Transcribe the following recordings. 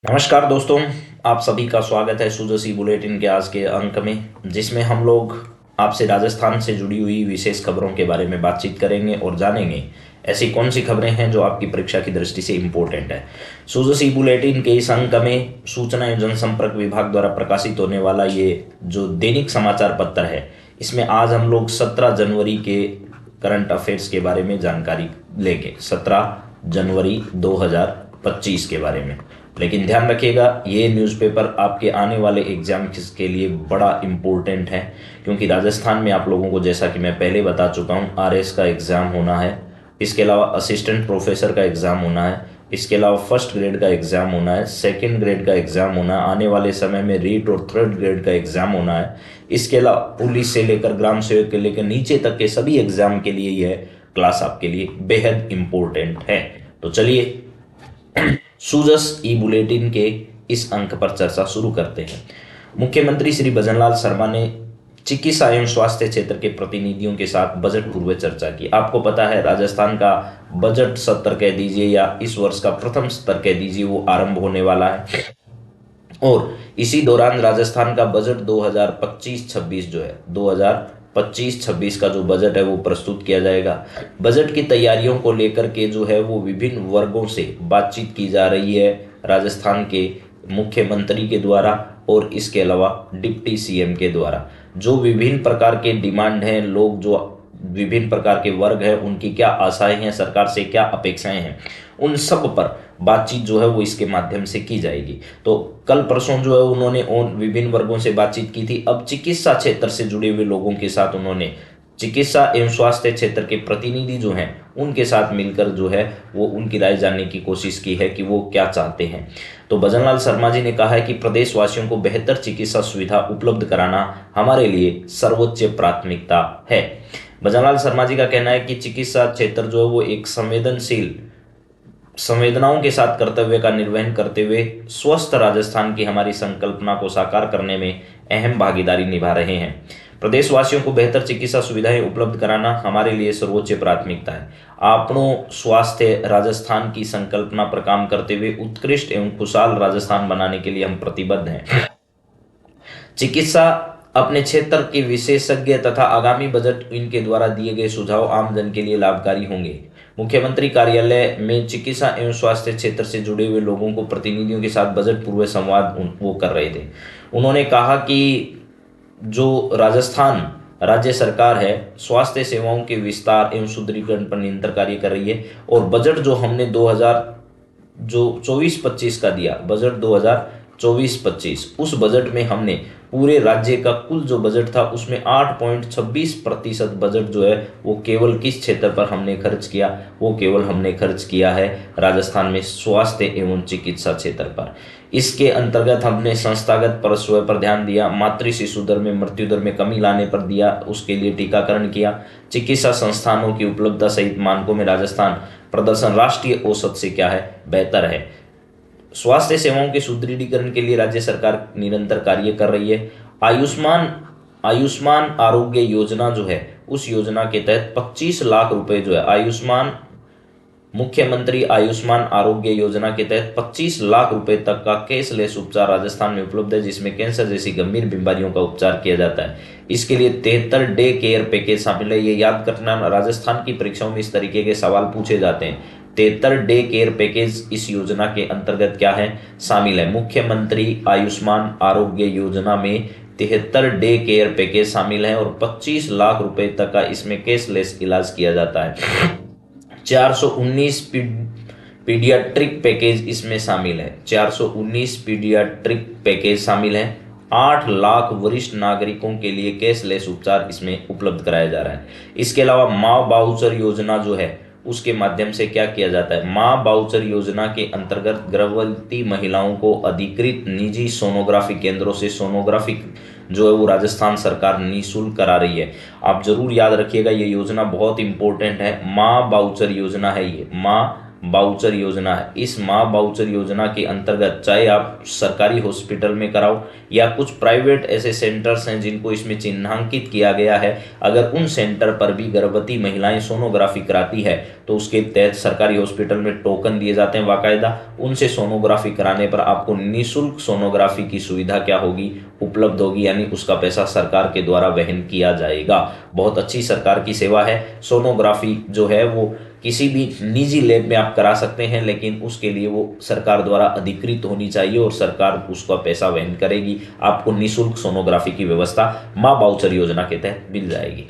नमस्कार दोस्तों। आप सभी का स्वागत है सुजसी बुलेटिन के आज के अंक में, जिसमें हम लोग आपसे राजस्थान से जुड़ी हुई विशेष खबरों के बारे में बातचीत करेंगे और जानेंगे ऐसी कौन सी खबरें हैं जो आपकी परीक्षा की दृष्टि से इम्पोर्टेंट है। सुजसी बुलेटिन के इस अंक में सूचना एवं जनसंपर्क विभाग द्वारा प्रकाशित होने वाला ये जो दैनिक समाचार पत्र है, इसमें आज हम लोग 17 जनवरी के करंट अफेयर्स के बारे में जानकारी लेंगे। 17 जनवरी 2025 के बारे में। लेकिन ध्यान रखिएगा, ये न्यूज़पेपर आपके आने वाले एग्जाम के लिए बड़ा इम्पोर्टेंट है, क्योंकि राजस्थान में आप लोगों को, जैसा कि मैं पहले बता चुका हूँ, आरएस का एग्ज़ाम होना है। इसके अलावा असिस्टेंट प्रोफेसर का एग्ज़ाम होना है। इसके अलावा फर्स्ट ग्रेड का एग्ज़ाम होना है, सेकंड ग्रेड का एग्ज़ाम होना है, आने वाले समय में रीट और थर्ड ग्रेड का एग्ज़ाम होना है। इसके अलावा पुलिस से लेकर ग्राम सेवक के लेकर नीचे तक के सभी एग्ज़ाम के लिए यह क्लास आपके लिए बेहद इम्पोर्टेंट है। तो चलिए सूजस ई बुलेटिन के इस अंक पर चर्चा शुरू करते हैं। मुख्यमंत्री श्री भजनलाल शर्मा ने चिकित्सा एवं स्वास्थ्य क्षेत्र के प्रतिनिधियों के साथ बजट पूर्व चर्चा की। आपको पता है, राजस्थान का बजट सत्र कह दीजिए या इस वर्ष का प्रथम सत्र कह दीजिए, वो आरंभ होने वाला है और इसी दौरान राजस्थान का बजट 2025-26 जो है 2025-26 का जो बजट है वो प्रस्तुत किया जाएगा। बजट की तैयारियों को लेकर के जो है वो विभिन्न वर्गों से बातचीत की जा रही है, राजस्थान के मुख्यमंत्री के द्वारा और इसके अलावा डिप्टी सीएम के द्वारा। जो विभिन्न प्रकार के डिमांड हैं, लोग जो विभिन्न प्रकार के वर्ग हैं, उनकी क्या आशाएं हैं, सरकार से क्या अपेक्षाएं हैं, उन सब पर बातचीत जो है वो इसके माध्यम से की जाएगी। तो कल परसों जो है उन्होंने उन विभिन्न वर्गों से बातचीत की थी। अब चिकित्सा क्षेत्र से जुड़े हुए लोगों के साथ उन्होंने चिकित्सा एवं स्वास्थ्य क्षेत्र के प्रतिनिधि जो हैं उनके साथ मिलकर जो है वो उनकी राय जानने की कोशिश की है कि वो क्या चाहते हैं। तो भजनलाल शर्मा जी ने कहा है कि प्रदेशवासियों को बेहतर चिकित्सा सुविधा उपलब्ध कराना हमारे लिए सर्वोच्च प्राथमिकता है। भजनलाल शर्मा जी का कहना है कि चिकित्सा क्षेत्र जो है वो एक संवेदनशील संवेदनाओं के साथ कर्तव्य का निर्वहन करते हुए स्वस्थ राजस्थान की हमारी संकल्पना को साकार करने में अहम भागीदारी निभा रहे हैं। प्रदेशवासियों को बेहतर चिकित्सा सुविधाएं उपलब्ध कराना हमारे लिए सर्वोच्च प्राथमिकता है। आपनों स्वास्थ्य राजस्थान की संकल्पना पर काम करते हुए उत्कृष्ट एवं खुशहाल राजस्थान बनाने के लिए हम प्रतिबद्ध हैं। चिकित्सा अपने क्षेत्र के विशेषज्ञ तथा आगामी बजट इनके द्वारा दिए गए सुझाव आम जन के लिए लाभकारी होंगे। मुख्यमंत्री कार्यालय में चिकित्सा एवं स्वास्थ्य क्षेत्र से जुड़े हुए लोगों को प्रतिनिधियों के साथ बजट पूर्व संवाद वो कर रहे थे। उन्होंने कहा कि जो राजस्थान राज्य सरकार है, स्वास्थ्य सेवाओं के विस्तार एवं सुदृढ़ीकरण पर निरंतर कार्य कर रही है और बजट जो हमने 2024-25 का दिया, बजट 2024-25, उस बजट में हमने पूरे राज्य का कुल जो बजट था उसमें 8.26% बजट जो है वो केवल किस क्षेत्र पर हमने खर्च किया, वो केवल हमने खर्च किया है राजस्थान में स्वास्थ्य एवं चिकित्सा क्षेत्र पर। इसके अंतर्गत हमने संस्थागत परस्पर पर ध्यान दिया, मातृ शिशु दर में मृत्यु दर में कमी लाने पर दिया, उसके लिए टीकाकरण किया। चिकित्सा संस्थानों की उपलब्धता सहित मानकों में राजस्थान प्रदर्शन राष्ट्रीय औसत से क्या है, बेहतर है। स्वास्थ्य सेवाओं के सुदृढ़ीकरण के लिए राज्य सरकार निरंतर कार्य कर रही है। आयुष्मान आरोग्य योजना जो है, उस योजना के तहत 25 लाख रुपए जो है मुख्यमंत्री आयुष्मान आरोग्य योजना के तहत 25 लाख रुपए तक का कैशलेस उपचार राजस्थान में उपलब्ध है, जिसमें कैंसर जैसी गंभीर बीमारियों का उपचार किया जाता है। इसके लिए 73 डे केयर पैकेज शामिल है। ये याद करना, राजस्थान की परीक्षाओं में इस तरीके के सवाल पूछे जाते हैं। 73 डे केयर पैकेज इस योजना के अंतर्गत क्या है, शामिल है। मुख्यमंत्री आयुष्मान आरोग्य योजना में 73 डे केयर पैकेज शामिल है और 25 लाख रुपए तक का इसमें कैशलेस इलाज किया जाता है। 419 पीडियाट्रिक पैकेज इसमें शामिल है। 419 पीडियाट्रिक पैकेज शामिल है। 8 लाख वरिष्ठ नागरिकों के लिए कैशलेस उपचार इसमें उपलब्ध कराया जा रहा है। इसके अलावा माँ बाउचर योजना जो है उसके माध्यम से क्या किया जाता है, माँ बाउचर योजना के अंतर्गत गर्भवती महिलाओं को अधिकृत निजी सोनोग्राफी केंद्रों से सोनोग्राफी जो है वो राजस्थान सरकार निःशुल्क करा रही है। आप जरूर याद रखिएगा, ये योजना बहुत इंपॉर्टेंट है। माँ बाउचर योजना है, ये माँ बाउचर योजना है। इस माँ बाउचर योजना के अंतर्गत चाहे आप सरकारी हॉस्पिटल में कराओ या कुछ प्राइवेट ऐसे सेंटर्स हैं जिनको इसमें चिन्हांकित किया गया है, अगर उन सेंटर पर भी गर्भवती महिलाएं सोनोग्राफी कराती है तो उसके तहत सरकारी हॉस्पिटल में टोकन दिए जाते हैं बाकायदा। उनसे सोनोग्राफी कराने पर आपको निःशुल्क सोनोग्राफी की सुविधा क्या होगी, उपलब्ध होगी, यानी उसका पैसा सरकार के द्वारा वहन किया जाएगा। बहुत अच्छी सरकार की सेवा है। सोनोग्राफी जो है वो किसी भी निजी लैब में आप करा सकते हैं, लेकिन उसके लिए वो सरकार द्वारा अधिकृत होनी चाहिए और सरकार उसका पैसा वहन करेगी। आपको निःशुल्क सोनोग्राफी की व्यवस्था माँ बाउचर योजना के तहत मिल जाएगी।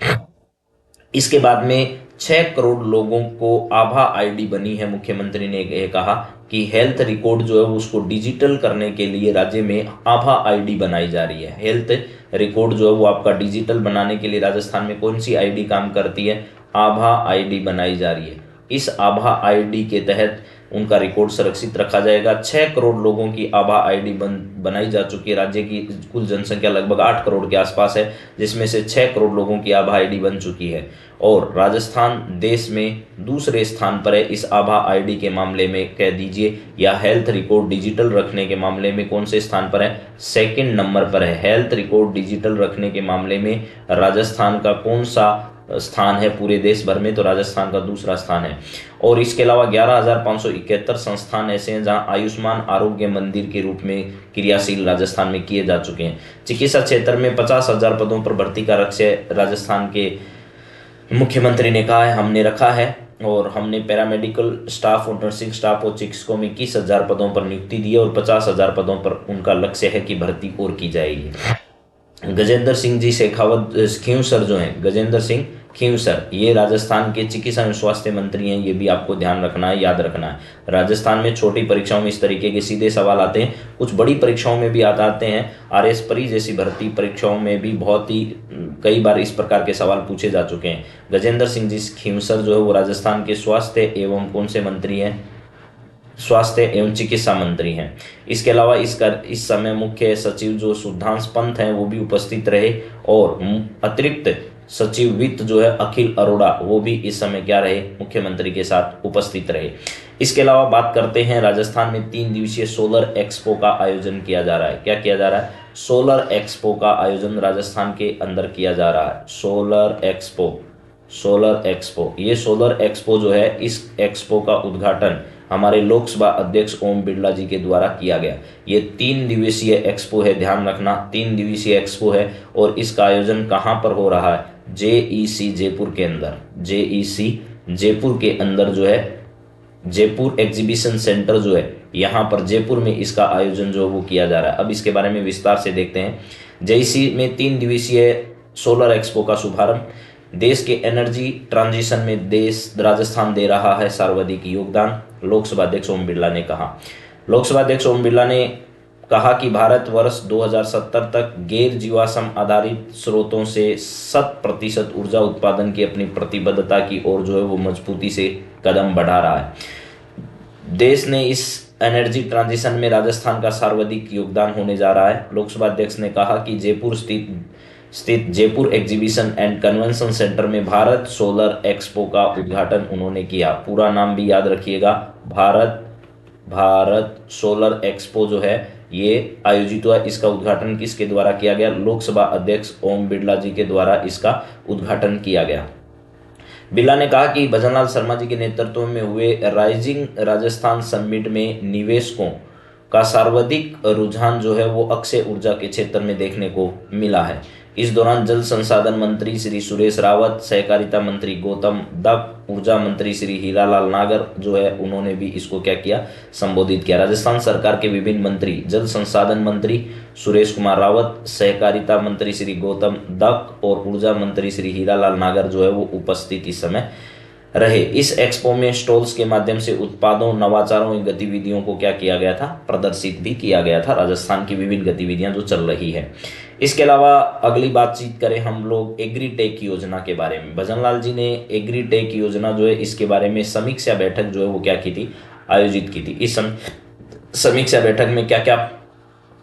इसके बाद में 6 करोड़ लोगों को आभा आईडी बनी है। मुख्यमंत्री ने यह कहा कि हेल्थ रिकॉर्ड जो है उसको डिजिटल करने के लिए राज्य में आभा आईडी बनाई जा रही है। हेल्थ रिकॉर्ड जो है वो आपका डिजिटल बनाने के लिए राजस्थान में कौन सी आईडी काम करती है, आभा आईडी बनाई जा रही है। इस आभा आईडी के तहत उनका रिकॉर्ड सुरक्षित रखा जाएगा। 6 करोड़ लोगों की आभा आईडी बनाई जा चुकी है। राज्य की कुल जनसंख्या लगभग 8 करोड़ के आसपास है, जिसमें से 6 करोड़ लोगों की आभा आईडी बन चुकी है और राजस्थान देश में दूसरे स्थान पर है इस आभा आईडी के मामले में, कह दीजिए, या हेल्थ रिकॉर्ड डिजिटल रखने के मामले में कौन से स्थान पर है, 2nd नंबर पर है। हेल्थ रिकॉर्ड डिजिटल रखने के मामले में राजस्थान का कौन सा स्थान है पूरे देश भर में, तो राजस्थान का दूसरा स्थान है। और इसके अलावा 11,571 संस्थान ऐसे हैं जहां आयुष्मान आरोग्य मंदिर के रूप में क्रियाशील राजस्थान में किए जा चुके हैं। चिकित्सा क्षेत्र में 50,000 पदों पर भर्ती का लक्ष्य राजस्थान के मुख्यमंत्री ने कहा है, हमने रखा है। और हमने पैरामेडिकल स्टाफ और नर्सिंग स्टाफ और चिकित्सकों में 21,000 पदों पर नियुक्ति दी है और 50,000 पदों पर उनका लक्ष्य है कि भर्ती और की जाएगी। गजेंद्र सिंह जी शेखावत खींवसर जो हैं, गजेंद्र सिंह खींवसर, ये राजस्थान के चिकित्सा एवं स्वास्थ्य मंत्री हैं। ये भी आपको ध्यान रखना है, याद रखना है। राजस्थान में छोटी परीक्षाओं में इस तरीके के सीधे सवाल आते हैं, कुछ बड़ी परीक्षाओं में भी आते हैं। RS परी जैसी भर्ती परीक्षाओं में भी बहुत ही कई बार इस प्रकार के सवाल पूछे जा चुके हैं। गजेंद्र सिंह जी खींवसर जो है वो राजस्थान के स्वास्थ्य एवं कौन से मंत्री हैं, स्वास्थ्य एवं चिकित्सा मंत्री हैं। इसके अलावा इस समय मुख्य सचिव जो सुधांश पंत हैं वो भी उपस्थित रहे और अतिरिक्त सचिव वित्त जो है अखिल अरोड़ा वो भी इस समय क्या रहे, मुख्यमंत्री के साथ उपस्थित रहे। इसके अलावा बात करते हैं, राजस्थान में 3 दिवसीय सोलर एक्सपो का आयोजन किया जा रहा है। क्या किया जा रहा है, सोलर एक्सपो का आयोजन राजस्थान के अंदर किया जा रहा है। सोलर एक्सपो, ये सोलर एक्सपो जो है, इस एक्सपो का उद्घाटन हमारे लोकसभा अध्यक्ष ओम बिरला जी के द्वारा किया गया। ये 3 दिवसीय एक्सपो है, ध्यान रखना, 3 दिवसीय एक्सपो है और इसका आयोजन कहाँ पर हो रहा है, JEC जयपुर के अंदर। JEC जयपुर के अंदर जो है, जयपुर एग्जीबिशन सेंटर जो है, यहाँ पर जयपुर में इसका आयोजन जो वो किया जा रहा है। अब इसके बारे में विस्तार से देखते हैं। JEC में 3 दिवसीय सोलर एक्सपो का शुभारंभ। देश के एनर्जी ट्रांजिशन में राजस्थान दे रहा है सर्वाधिक योगदान, लोकसभा अध्यक्ष ओम बिरला ने कहा। लोकसभा अध्यक्ष ओम बिरला ने कहा कि भारत वर्ष 2070 तक गैर जीवाश्म आधारित स्रोतों से 100% ऊर्जा उत्पादन की अपनी प्रतिबद्धता की ओर जो है वो मजबूती से कदम बढ़ा रहा है। देश ने इस एनर्जी ट्रांजिशन में राजस्थान का सर्वाधिक योगदान होने जा रहा है। लोकसभा अध्यक्ष ने कहा कि जयपुर स्थित Jaipur exhibition and convention centre में भारत सोलर एक्सपो का उद्घाटन उन्होंने किया। पूरा नाम भी याद रखिएगा, भारत सोलर एक्सपो जो है ये आयोजित हुआ। इसका उद्घाटन किसके द्वारा किया गया, लोकसभा अध्यक्ष ओम बिरला जी के द्वारा इसका उद्घाटन किया गया। बिरला ने कहा कि भजनलाल शर्मा जी के नेतृत्व में हुए राइजिंग राजस्थान समिट में निवेशकों का सर्वाधिक रुझान जो है वो अक्षय ऊर्जा के क्षेत्र में देखने को मिला है। इस दौरान जल संसाधन मंत्री श्री सुरेश रावत, सहकारिता मंत्री गौतम दत्त, ऊर्जा मंत्री श्री हीरालाल नागर जो है उन्होंने भी इसको क्या किया, संबोधित किया। राजस्थान सरकार के विभिन्न मंत्री, जल संसाधन मंत्री सुरेश कुमार रावत, सहकारिता मंत्री श्री गौतम दत्त और ऊर्जा मंत्री श्री हीरालाल नागर जो है वो उपस्थित इस समय रहे। इस एक्सपो में स्टॉल्स के माध्यम से उत्पादों, नवाचारों और गतिविधियों को क्या किया गया था, प्रदर्शित भी किया गया था। राजस्थान की विभिन्न गतिविधियां जो चल रही है। इसके अलावा अगली बातचीत करें हम लोग एग्रीटेक योजना के बारे में। भजनलाल जी ने एग्रीटेक योजना जो है इसके बारे में समीक्षा बैठक जो है वो क्या की थी, आयोजित की थी। इस समीक्षा बैठक में क्या क्या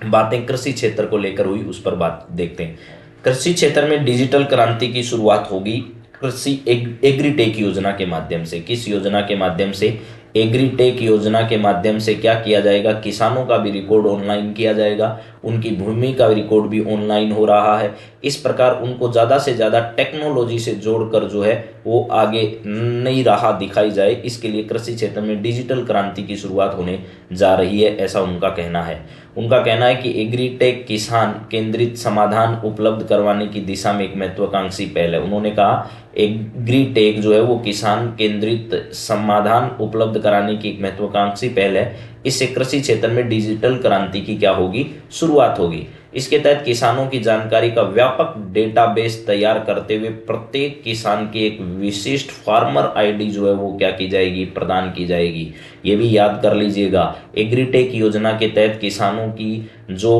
बातें कृषि क्षेत्र को लेकर हुई उस पर बात देखते हैं। कृषि क्षेत्र में डिजिटल क्रांति की शुरुआत होगी कृषि एग्रीटेक योजना के माध्यम से। किस योजना के माध्यम से, एग्रीटेक योजना के माध्यम से क्या किया जाएगा, किसानों का भी रिकॉर्ड ऑनलाइन किया जाएगा, उनकी भूमि का रिकॉर्ड भी ऑनलाइन हो रहा है। इस प्रकार उनको ज़्यादा से ज़्यादा टेक्नोलॉजी से जोड़कर जो है वो आगे नई राह दिखाई जाए, इसके लिए कृषि क्षेत्र में डिजिटल क्रांति की शुरुआत होने जा रही है, ऐसा उनका कहना है। उनका कहना है कि एग्रीटेक किसान केंद्रित समाधान उपलब्ध करवाने की दिशा में एक महत्वाकांक्षी पहल है। उन्होंने कहा एग्रीटेक जो है वो किसान केंद्रित समाधान उपलब्ध कराने की एक महत्वाकांक्षी पहल है। इससे कृषि क्षेत्र में डिजिटल क्रांति की क्या होगी, शुरुआत होगी। इसके तहत किसानों की जानकारी का व्यापक डेटाबेस तैयार करते हुए प्रत्येक किसान की एक विशिष्ट फार्मर आईडी जो है वो क्या की जाएगी, प्रदान की जाएगी। ये भी याद कर लीजिएगा, एग्रीटेक योजना के तहत किसानों की जो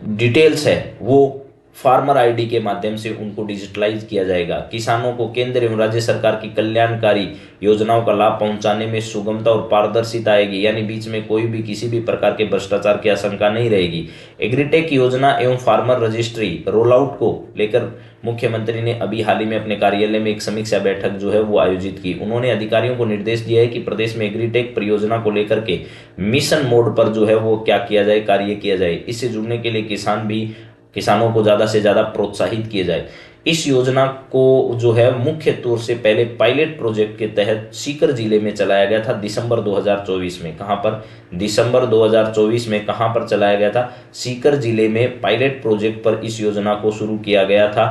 डिटेल्स है वो फार्मर आईडी के माध्यम से उनको डिजिटलाइज किया जाएगा। किसानों को केंद्र एवं राज्य सरकार की कल्याणकारी योजनाओं का लाभ पहुंचाने में सुगमता और पारदर्शिता आएगी, यानी बीच में कोई भी किसी भी प्रकार के भ्रष्टाचार की आशंका नहीं रहेगी। एग्रीटेक योजना एवं फार्मर रजिस्ट्री रोल आउट को लेकर मुख्यमंत्री ने अभी हाल ही में अपने कार्यालय में एक समीक्षा बैठक जो है वो आयोजित की। उन्होंने अधिकारियों को निर्देश दिया है कि प्रदेश में एग्रीटेक परियोजना को लेकर के मिशन मोड पर जो है वो क्या किया जाए, कार्य किया जाए। इससे जुड़ने के लिए किसानों को ज़्यादा से ज़्यादा प्रोत्साहित किया जाए। इस योजना को जो है मुख्य तौर से पहले पायलट प्रोजेक्ट के तहत सीकर जिले में चलाया गया था दिसंबर 2024 में। कहाँ पर, दिसंबर 2024 में कहाँ पर चलाया गया था, सीकर जिले में पायलट प्रोजेक्ट पर इस योजना को शुरू किया गया था।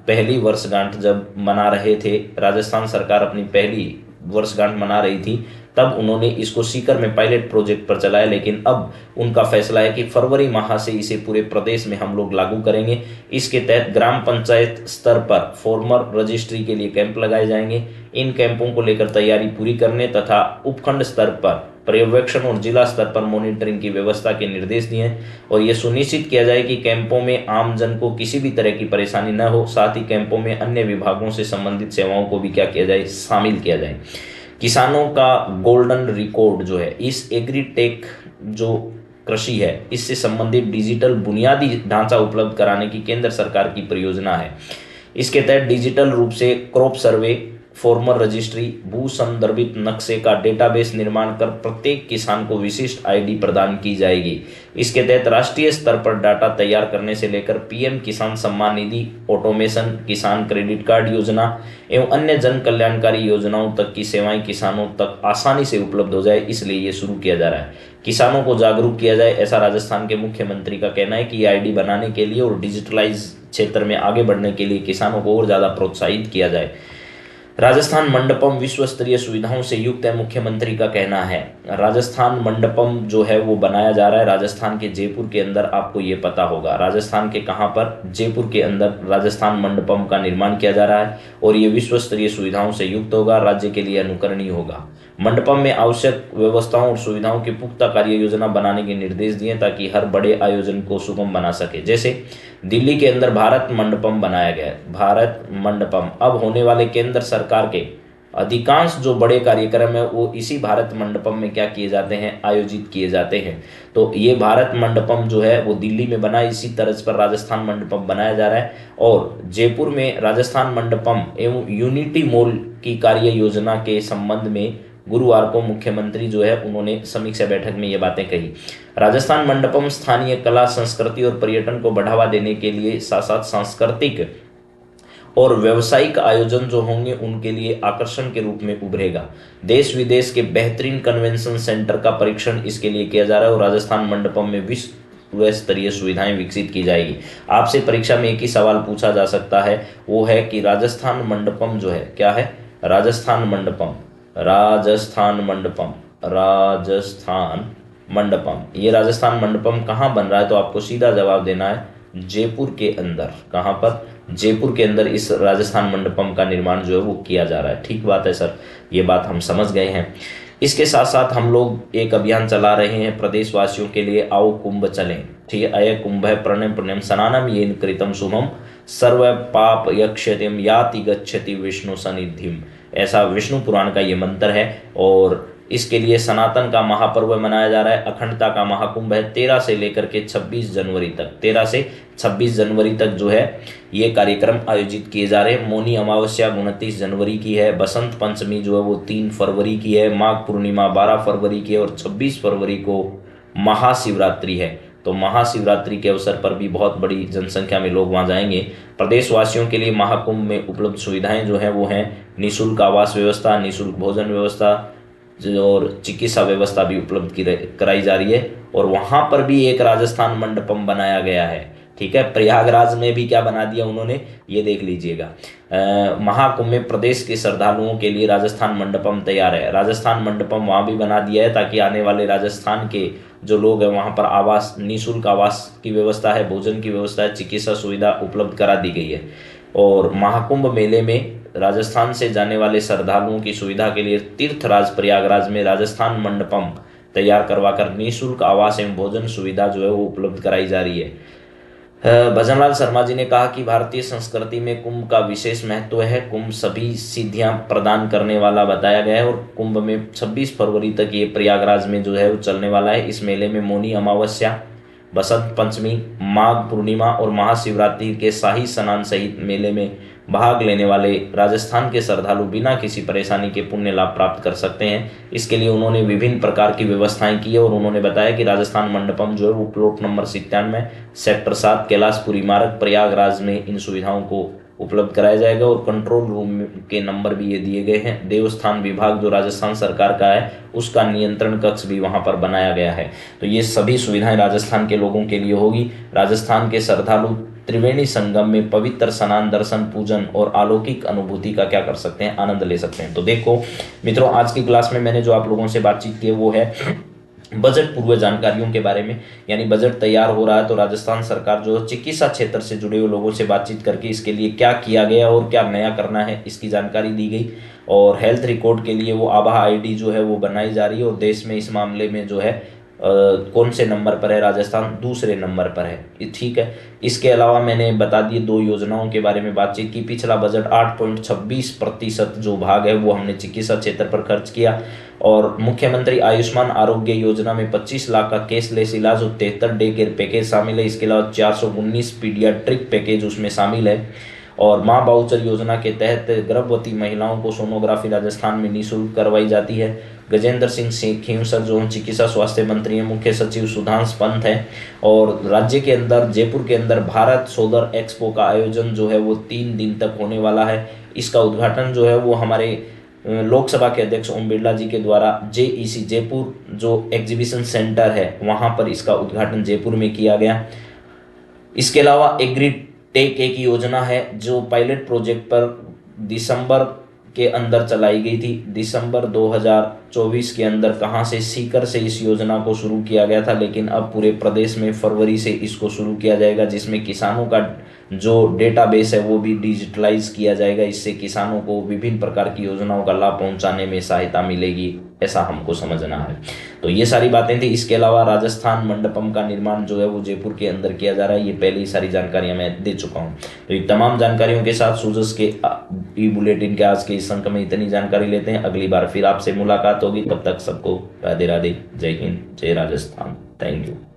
पहली वर्षगांठ जब मना रहे थे, राजस्थान सरकार अपनी पहली वर्षगांठ मना रही थी, तब उन्होंने इसको सीकर में पायलट प्रोजेक्ट पर चलाया। लेकिन अब उनका फैसला है कि फरवरी माह से इसे पूरे प्रदेश में हम लोग लागू करेंगे। इसके तहत ग्राम पंचायत स्तर पर फार्मर रजिस्ट्री के लिए कैंप लगाए जाएंगे। इन कैंपों को लेकर तैयारी पूरी करने तथा उपखंड स्तर पर पर्यवेक्षण और जिला स्तर पर मॉनिटरिंग की व्यवस्था के निर्देश दिए और ये सुनिश्चित किया जाए कि कैंपों में आम जन को किसी भी तरह की परेशानी न हो। साथ ही कैंपों में अन्य विभागों से संबंधित सेवाओं को भी क्या किया जाए, शामिल किया जाए। किसानों का गोल्डन रिकॉर्ड जो है, इस एग्रीटेक जो कृषि है इससे संबंधित डिजिटल बुनियादी ढांचा उपलब्ध कराने की केंद्र सरकार की परियोजना है। इसके तहत डिजिटल रूप से क्रॉप सर्वे, फार्मर रजिस्ट्री, भू संदर्भित नक्शे का डेटाबेस निर्माण कर प्रत्येक किसान को विशिष्ट आईडी प्रदान की जाएगी। इसके तहत राष्ट्रीय स्तर पर डाटा तैयार करने से लेकर पीएम किसान सम्मान निधि, ऑटोमेशन, किसान क्रेडिट कार्ड योजना एवं अन्य जन कल्याणकारी योजनाओं तक की सेवाएं किसानों तक आसानी से उपलब्ध हो जाए, इसलिए ये शुरू किया जा रहा है। किसानों को जागरूक किया जाए, ऐसा राजस्थान के मुख्यमंत्री का कहना है कि ये आईडी बनाने के लिए और डिजिटलाइज क्षेत्र में आगे बढ़ने के लिए किसानों को और ज़्यादा प्रोत्साहित किया जाए। राजस्थान मंडपम विश्व स्तरीय सुविधाओं से युक्त है, मुख्यमंत्री का कहना है। राजस्थान मंडपम जो है वो बनाया जा रहा है राजस्थान के जयपुर के अंदर। आपको ये पता होगा राजस्थान के कहाँ पर, जयपुर के अंदर राजस्थान मंडपम का निर्माण किया जा रहा है और ये विश्व स्तरीय सुविधाओं से युक्त होगा, राज्य के लिए अनुकरणीय होगा। मंडपम में आवश्यक व्यवस्थाओं और सुविधाओं की पुख्ता कार्य योजना बनाने के निर्देश दिए ताकि हर बड़े आयोजन को सुगम बना सके। जैसे दिल्ली के अंदर भारत मंडपम बनाया गया है, भारत मंडपम। अब होने वाले केंद्र सरकार के अधिकांश जो बड़े कार्यक्रम है वो इसी भारत मंडपम में क्या किए जाते हैं, आयोजित किए जाते हैं। तो ये भारत मंडपम जो है वो दिल्ली में बना, इसी तर्ज पर राजस्थान मंडपम बनाया जा रहा है। और जयपुर में राजस्थान मंडपम एवं यूनिटी मॉल की कार्य योजना के संबंध में गुरुवार को मुख्यमंत्री जो है उन्होंने समीक्षा बैठक में ये बातें कही। राजस्थान मंडपम स्थानीय कला, संस्कृति और पर्यटन को बढ़ावा देने के लिए साथ साथ सांस्कृतिक और व्यावसायिक आयोजन जो होंगे उनके लिए आकर्षण के रूप में उभरेगा। देश विदेश के बेहतरीन कन्वेंशन सेंटर का परीक्षण इसके लिए किया जा रहा है और राजस्थान मंडपम में विश्व स्तरीय सुविधाएं विकसित की जाएगी। आपसे परीक्षा में एक ही सवाल पूछा जा सकता है, वो है कि राजस्थान मंडपम जो है क्या है, राजस्थान मंडपम, राजस्थान मंडपम, राजस्थान मंडपम, ये राजस्थान मंडपम कहाँ बन रहा है? तो आपको सीधा जवाब देना है जयपुर के अंदर। कहाँ पर? जयपुर के अंदर इस राजस्थान मंडपम का निर्माण जो है वो किया जा रहा है। ठीक बात है सर, ये बात हम समझ गए हैं। इसके साथ साथ हम लोग एक अभियान चला रहे हैं प्रदेशवासियों के लिए, आओ कुंभ चलें। ठीक है, अय कुंभ प्रणय प्रणयम स्नानम येन कृतम शुभम सर्व पाप यक्षतिम याति गच्छति विष्णु सनिधिम, ऐसा विष्णु पुराण का ये मंत्र है। और इसके लिए सनातन का महापर्व मनाया जा रहा है। अखंडता का महाकुंभ है 13 से लेकर के 26 जनवरी तक, 13 से 26 जनवरी तक जो है ये कार्यक्रम आयोजित किए जा रहे हैं। मौनी अमावस्या 29 जनवरी की है। बसंत पंचमी जो है वो 3 फरवरी की है। माघ पूर्णिमा 12 फरवरी की है और 26 फरवरी को महाशिवरात्रि है। तो महाशिवरात्रि के अवसर पर भी बहुत बड़ी जनसंख्या में लोग वहां जाएंगे। प्रदेशवासियों के लिए महाकुंभ में उपलब्ध सुविधाएं जो हैं वो हैं निःशुल्क आवास व्यवस्था, निःशुल्क भोजन व्यवस्था और चिकित्सा व्यवस्था भी उपलब्ध कराई जा रही है। और वहां पर भी एक राजस्थान मंडपम बनाया गया है। ठीक है, प्रयागराज में भी क्या बना दिया उन्होंने, ये देख लीजिएगा। महाकुंभ में प्रदेश के श्रद्धालुओं के लिए राजस्थान मंडपम तैयार है। राजस्थान मंडपम वहां भी बना दिया है ताकि आने वाले राजस्थान के जो लोग हैं वहां पर आवास, निःशुल्क आवास की व्यवस्था है, भोजन की व्यवस्था है, चिकित्सा सुविधा उपलब्ध करा दी गई है। और महाकुंभ मेले में राजस्थान से जाने वाले श्रद्धालुओं की सुविधा के लिए तीर्थराज प्रयागराज में राजस्थान मंडपम तैयार करवाकर निःशुल्क आवास एवं भोजन सुविधा जो है वो उपलब्ध कराई जा रही है। भजनलाल शर्मा जी ने कहा कि भारतीय संस्कृति में कुंभ का विशेष महत्व है। कुंभ सभी सिद्धियां प्रदान करने वाला बताया गया है और कुंभ में 26 फरवरी तक ये प्रयागराज में जो है वो चलने वाला है। इस मेले में मौनी अमावस्या, बसंत पंचमी, माघ पूर्णिमा और महाशिवरात्रि के शाही स्नान सहित मेले में भाग लेने वाले राजस्थान के श्रद्धालु बिना किसी परेशानी के पुण्य लाभ प्राप्त कर सकते हैं। इसके लिए उन्होंने विभिन्न प्रकार की व्यवस्थाएं की है और उन्होंने बताया कि राजस्थान मंडपम जो है वो प्लॉट नंबर 97 सेक्टर 7 कैलाशपुरी मार्ग प्रयागराज में इन सुविधाओं को उपलब्ध कराया जाएगा। और कंट्रोल रूम के नंबर भी ये दिए गए हैं। देवस्थान विभाग जो राजस्थान सरकार का है उसका नियंत्रण कक्ष भी वहां पर बनाया गया है। तो ये सभी सुविधाएं राजस्थान के लोगों के लिए होगी। राजस्थान के श्रद्धालु त्रिवेणी संगम में पवित्र स्नान, दर्शन, पूजन और अलौकिक अनुभूति का क्या कर सकते हैं, आनंद ले सकते हैं। तो देखो मित्रों, आज की क्लास में मैंने जो आप लोगों से बातचीत की है वो है बजट पूर्व जानकारियों के बारे में। यानी बजट तैयार हो रहा है तो राजस्थान सरकार जो चिकित्सा क्षेत्र से जुड़े हुए लोगों से बातचीत करके इसके लिए क्या किया गया और क्या नया करना है इसकी जानकारी दी गई। और हेल्थ रिकॉर्ड के लिए वो आभा आईडी जो है वो बनाई जा रही है। और देश में इस मामले में जो है कौन से नंबर पर है, राजस्थान दूसरे नंबर पर है। ठीक है, इसके अलावा मैंने बता दिए 2 योजनाओं के बारे में बातचीत की। पिछला बजट 8.26% जो भाग है वो हमने चिकित्सा क्षेत्र पर खर्च किया। और मुख्यमंत्री आयुष्मान आरोग्य योजना में 25 लाख का कैशलेस इलाज और 73 डे केयर पैकेज शामिल है। इसके अलावा 419 पीडियाट्रिक पैकेज उसमें शामिल है। और माँ बाउचर योजना के तहत गर्भवती महिलाओं को सोनोग्राफी राजस्थान में निःशुल्क करवाई जाती है। गजेंद्र सिंह खेमसर जो चिकित्सा स्वास्थ्य मंत्री हैं, मुख्य सचिव सुधांश पंत हैं। और राज्य के अंदर जयपुर के अंदर भारत सोलर एक्सपो का आयोजन जो है वो 3 दिन तक होने वाला है। इसका उद्घाटन जो है वो हमारे लोकसभा के अध्यक्ष ओम बिरला जी के द्वारा JEC जयपुर जो एग्जीबिशन सेंटर है वहां पर इसका उद्घाटन जयपुर में किया गया। इसके अलावा एग्रीटेक एक योजना है जो पायलट प्रोजेक्ट पर दिसंबर के अंदर चलाई गई थी। दिसंबर 2024 के अंदर कहां से, सीकर से इस योजना को शुरू किया गया था, लेकिन अब पूरे प्रदेश में फरवरी से इसको शुरू किया जाएगा, जिसमें किसानों का जो डेटाबेस है वो भी डिजिटलाइज किया जाएगा। इससे किसानों को विभिन्न प्रकार की योजनाओं का लाभ पहुंचाने में सहायता मिलेगी, ऐसा हमको समझना है। तो ये सारी बातें थी। इसके अलावा राजस्थान मंडपम का निर्माण जो है वो जयपुर के अंदर किया जा रहा है। ये पहले ही सारी जानकारियां मैं दे चुका हूँ। तो ये तमाम जानकारियों के साथ सूजस के ई बुलेटिन के आज के इस अंक में इतनी जानकारी लेते हैं। अगली बार फिर आपसे मुलाकात होगी। तब तक सबको राधे राधे, जय हिंद, जय राजस्थान। Thank you.